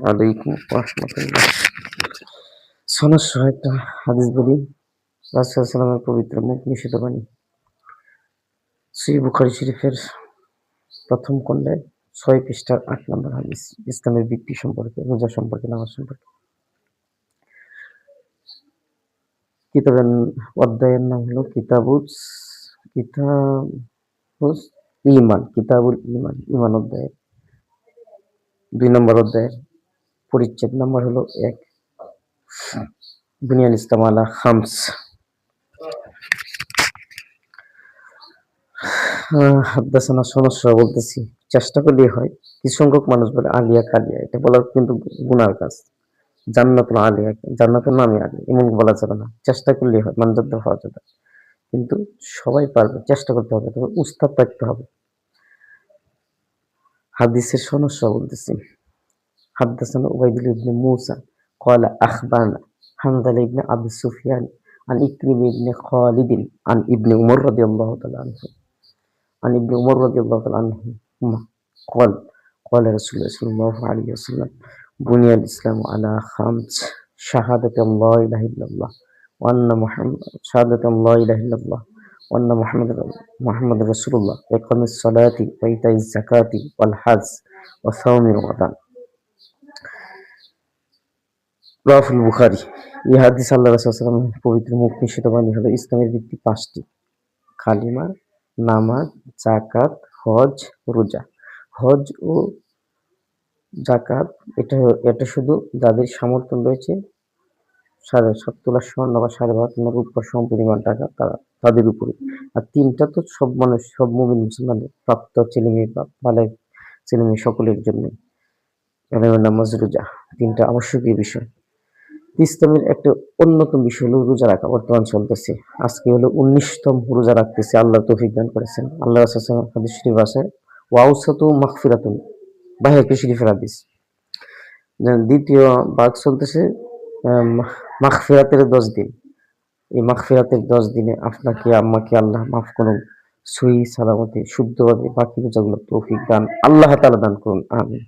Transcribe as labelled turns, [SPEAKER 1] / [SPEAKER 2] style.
[SPEAKER 1] আলাইকুম ওয়া রাহমাতুল্লাহ। সনদ একটা হাদিস বলি, রাসূল সাল্লাল্লাহু আলাইহি ওয়াসাল্লামের পবিত্র মুখ নিষিদ্ধ বাণী। সহিহ বুখারী শরীফের প্রথম খণ্ডে ৬ পৃষ্ঠার ৮ নম্বর হাদিস, ইসলামের ভিত্তি সম্পর্কে, রোজা সম্পর্কে, নামাজ সম্পর্কে। কিতাবের অধ্যায়ের নাম হলো কিতাবুস ঈমান, কিতাবুল ঈমান, ঈমান অধ্যায়ের ২ নম্বর অধ্যায়ের পরিচ্ছেদ নাম্বার হলো ১, বুনিয়াল ইসলাম আলা খামস। হাদ্দাসানা সনদ সহ বলতেছি, চেষ্টা করলেই হয়। কিছু সংখ্যক মানুষ বলে আলিয়া কালিয়া, এটা বলা কিন্তু গুনার কাজ। জান্নাতুল আলিয়া, জান্নাতের নামই আলিয়া, এমন বলা যাবে না। চেষ্টা করলেই হয়, মানজাত হওয়া যাবে, কিন্তু সবাই পারবে, চেষ্টা করতে হবে, তবে উস্তাদ থাকতে হবে। হাদিসের সনদ সহ বলতেছি। হাদ্দাসানা উবাইদুল্লাহ ইবনে মুসা ক্বালা আখবারনা হানযালা ইবনে আবি সুফিয়ান আন ইকরিমা ইবনে খালিদ আন ইবনে উমর রাদিয়াল্লাহু তাআলা আনহু عن ابن عمر رضي الله تعالى عنهما قال قال رسول الله صلى الله عليه وسلم بني الإسلام على خمس: شهادة أن لا إله إلا الله وأن محمد رسول الله وإقام الصلاة وإيتاء الزكاة والحج وصوم رمضان। রাওয়াহুল বুখারী। এই হাদিস আল্লাহ রাসূল সাল্লাল্লাহু আলাইহি ওয়াসাল্লামের পবিত্র মুখ নিষিদ্ধ বাণী হলো ইসলামের ভিত্তি 5টি: কালিমা, নামাজ, যাকাত, হজ, রোজা। হজ ও যাকাত এটা শুধু যাদের সামর্থ্য রয়েছে 7.5 তোলা স্বর্ণ বা 5.5 তোলা রূপা সমপরিমাণ টাকা, তাদের উপরে। আর 3টা তো সব মানুষ, সব মুমিন মুসলমানের, প্রাপ্ত ছেলেমেয়ে বা বালেগ ছেলেমেয়ে সকলের জন্য। নামাজ, রোজা 3টা আবশ্যকীয় বিষয়। ইসলামের একটা অন্যতম বিষয় হলো রোজা রাখা। বর্তমান চলতেছে, আজকে হলো 19তম রোজা রাখতেছে, আল্লাহ তৌফিক দান করেছেন। আল্লাহ রাসূল হাদিস শরীফ আছে, ওয়াউসাতু মাগফিরাতুন, বাইহাকী শরীফের হাদিস। দ্বিতীয় ভাগ চলতেছে মাগফিরাতের 10 দিন। এই মাগফিরাতের 10 দিনে আপনাকে আমাকে আল্লাহ মাফ করুন, সহি সালামতে শুদ্ধভাবে বাকি রোজাগুলো তৌফিক দান আল্লাহ তাআলা দান করুন, আমিন।